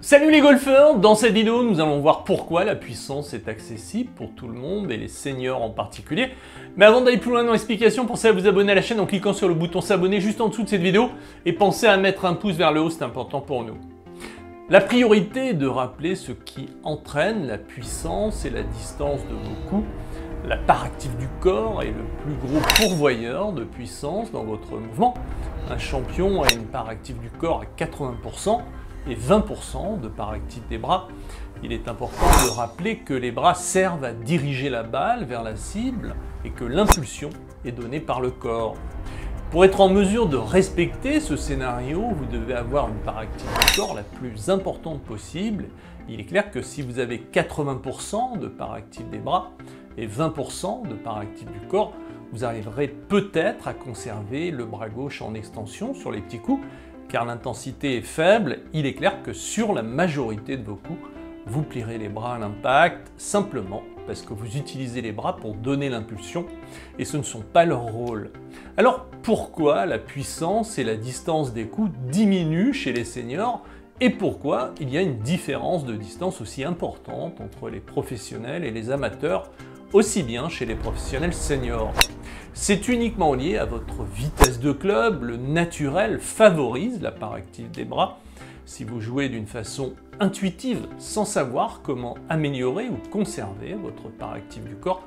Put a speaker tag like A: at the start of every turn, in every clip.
A: Salut les golfeurs! Dans cette vidéo, nous allons voir pourquoi la puissance est accessible pour tout le monde et les seniors en particulier. Mais avant d'aller plus loin dans l'explication, pensez à vous abonner à la chaîne en cliquant sur le bouton s'abonner juste en dessous de cette vidéo et pensez à mettre un pouce vers le haut, c'est important pour nous. La priorité est de rappeler ce qui entraîne la puissance et la distance de vos coups. La part active du corps est le plus gros pourvoyeur de puissance dans votre mouvement. Un champion a une part active du corps à 80%. Et 20% de part active des bras. Il est important de rappeler que les bras servent à diriger la balle vers la cible et que l'impulsion est donnée par le corps. Pour être en mesure de respecter ce scénario, vous devez avoir une part active du corps la plus importante possible. Il est clair que si vous avez 80% de part active des bras et 20% de part active du corps, vous arriverez peut-être à conserver le bras gauche en extension sur les petits coups. Car l'intensité est faible, il est clair que sur la majorité de vos coups, vous plierez les bras à l'impact simplement parce que vous utilisez les bras pour donner l'impulsion et ce ne sont pas leur rôle. Alors pourquoi la puissance et la distance des coups diminuent chez les seniors et pourquoi il y a une différence de distance aussi importante entre les professionnels et les amateurs, aussi bien chez les professionnels seniors? C'est uniquement lié à votre vitesse de club, le naturel favorise la part active des bras. Si vous jouez d'une façon intuitive, sans savoir comment améliorer ou conserver votre part active du corps,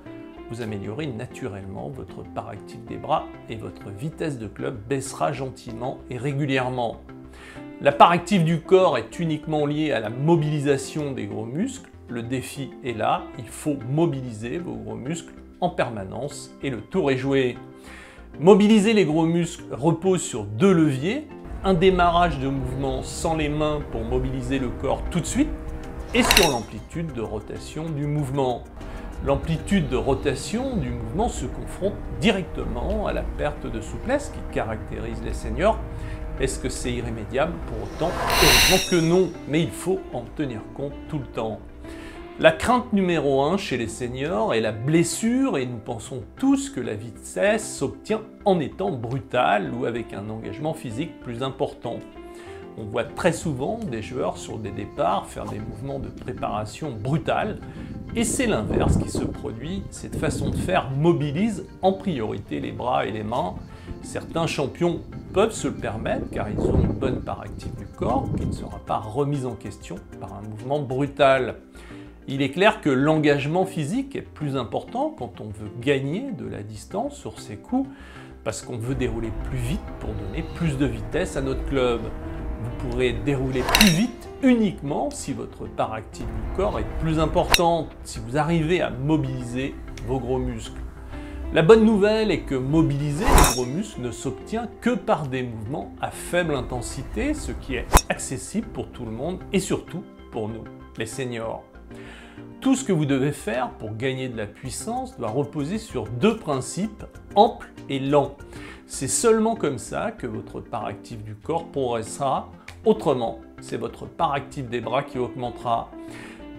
A: vous améliorez naturellement votre part active des bras et votre vitesse de club baissera gentiment et régulièrement. La part active du corps est uniquement liée à la mobilisation des gros muscles. Le défi est là, il faut mobiliser vos gros muscles en permanence et le tour est joué. Mobiliser les gros muscles repose sur deux leviers, un démarrage de mouvement sans les mains pour mobiliser le corps tout de suite et sur l'amplitude de rotation du mouvement. L'amplitude de rotation du mouvement se confronte directement à la perte de souplesse qui caractérise les seniors. Est-ce que c'est irrémédiable pour autant? Heureusement que non, mais il faut en tenir compte tout le temps. La crainte numéro 1 chez les seniors est la blessure et nous pensons tous que la vitesse s'obtient en étant brutale ou avec un engagement physique plus important. On voit très souvent des joueurs sur des départs faire des mouvements de préparation brutale et c'est l'inverse qui se produit. Cette façon de faire mobilise en priorité les bras et les mains. Certains champions peuvent se le permettre car ils ont une bonne part active du corps qui ne sera pas remise en question par un mouvement brutal. Il est clair que l'engagement physique est plus important quand on veut gagner de la distance sur ses coups, parce qu'on veut dérouler plus vite pour donner plus de vitesse à notre club. Vous pourrez dérouler plus vite uniquement si votre part active du corps est plus importante, si vous arrivez à mobiliser vos gros muscles. La bonne nouvelle est que mobiliser les gros muscles ne s'obtient que par des mouvements à faible intensité, ce qui est accessible pour tout le monde et surtout pour nous, les seniors. Tout ce que vous devez faire pour gagner de la puissance doit reposer sur deux principes, ample et lent. C'est seulement comme ça que votre part active du corps progressera, autrement, c'est votre part active des bras qui augmentera.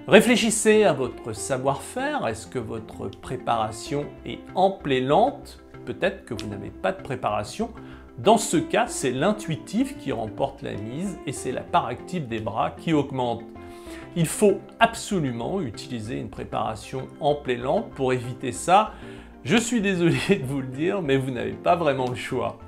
A: Réfléchissez à votre savoir-faire, est-ce que votre préparation est ample et lente? Peut-être que vous n'avez pas de préparation. Dans ce cas, c'est l'intuitif qui remporte la mise et c'est la part active des bras qui augmente. Il faut absolument utiliser une préparation ample et lente pour éviter ça. Je suis désolé de vous le dire, mais vous n'avez pas vraiment le choix.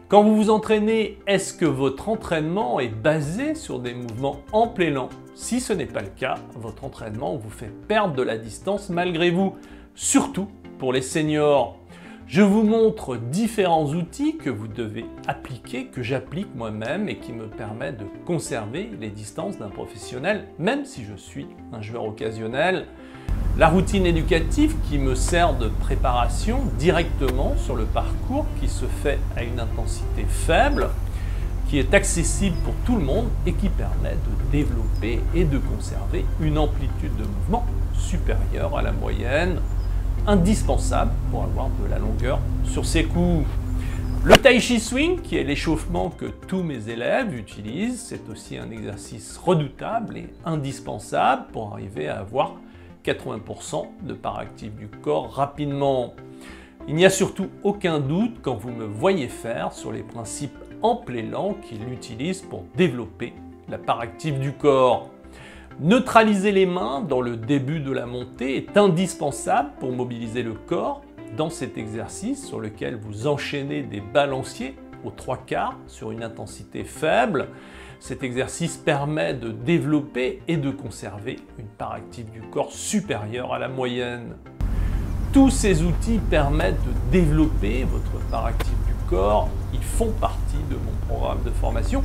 A: Quand vous vous entraînez, est-ce que votre entraînement est basé sur des mouvements amples et lents? Si ce n'est pas le cas, votre entraînement vous fait perdre de la distance malgré vous, surtout pour les seniors. Je vous montre différents outils que vous devez appliquer, que j'applique moi-même et qui me permettent de conserver les distances d'un professionnel, même si je suis un joueur occasionnel. La routine éducative qui me sert de préparation directement sur le parcours, qui se fait à une intensité faible, qui est accessible pour tout le monde et qui permet de développer et de conserver une amplitude de mouvement supérieure à la moyenne, indispensable pour avoir de la longueur sur ses coups. Le Tai Chi Swing, qui est l'échauffement que tous mes élèves utilisent, c'est aussi un exercice redoutable et indispensable pour arriver à avoir 80% de part active du corps rapidement. Il n'y a surtout aucun doute quand vous me voyez faire sur les principes ample élan qu'il utilise pour développer la part active du corps. Neutraliser les mains dans le début de la montée est indispensable pour mobiliser le corps dans cet exercice sur lequel vous enchaînez des balanciers aux 3/4 sur une intensité faible. Cet exercice permet de développer et de conserver une part active du corps supérieure à la moyenne. Tous ces outils permettent de développer votre part active du corps. Ils font partie de mon programme de formation,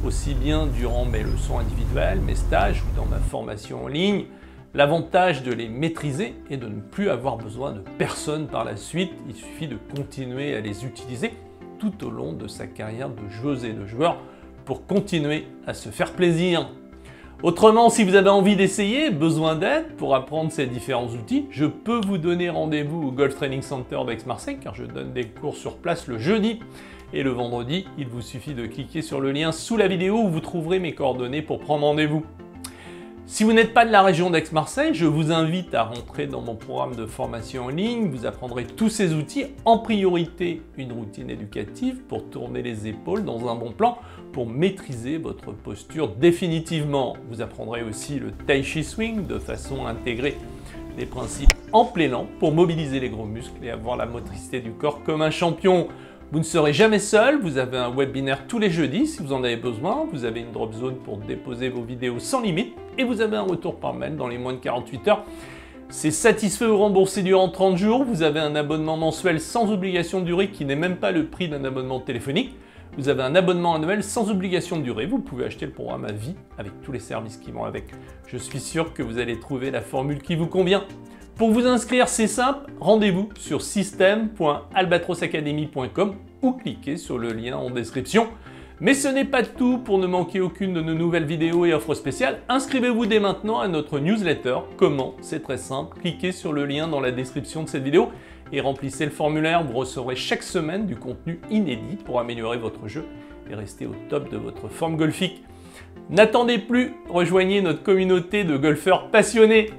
A: aussi bien durant mes leçons individuelles, mes stages ou dans ma formation en ligne. L'avantage de les maîtriser est de ne plus avoir besoin de personne par la suite. Il suffit de continuer à les utiliser tout au long de sa carrière de joueuse et de joueur pour continuer à se faire plaisir. Autrement, si vous avez envie d'essayer, besoin d'aide pour apprendre ces différents outils, je peux vous donner rendez-vous au Golf Training Center d'Aix-Marseille car je donne des cours sur place le jeudi et le vendredi. Il vous suffit de cliquer sur le lien sous la vidéo où vous trouverez mes coordonnées pour prendre rendez-vous. Si vous n'êtes pas de la région d'Aix-Marseille, je vous invite à rentrer dans mon programme de formation en ligne. Vous apprendrez tous ces outils, en priorité une routine éducative pour tourner les épaules dans un bon plan, pour maîtriser votre posture définitivement. Vous apprendrez aussi le Tai Chi Swing de façon à intégrer les principes ample élan pour mobiliser les gros muscles et avoir la motricité du corps comme un champion. Vous ne serez jamais seul, vous avez un webinaire tous les jeudis si vous en avez besoin, vous avez une drop zone pour déposer vos vidéos sans limite et vous avez un retour par mail dans les moins de 48 heures. C'est satisfait ou remboursé durant 30 jours, vous avez un abonnement mensuel sans obligation de durée qui n'est même pas le prix d'un abonnement téléphonique. Vous avez un abonnement annuel sans obligation de durée, vous pouvez acheter le programme à vie avec tous les services qui vont avec. Je suis sûr que vous allez trouver la formule qui vous convient. Pour vous inscrire, c'est simple, rendez-vous sur system.albatrosacademy.com ou cliquez sur le lien en description. Mais ce n'est pas tout, pour ne manquer aucune de nos nouvelles vidéos et offres spéciales, inscrivez-vous dès maintenant à notre newsletter. Comment? C'est très simple, cliquez sur le lien dans la description de cette vidéo et remplissez le formulaire, vous recevrez chaque semaine du contenu inédit pour améliorer votre jeu et rester au top de votre forme golfique. N'attendez plus, rejoignez notre communauté de golfeurs passionnés.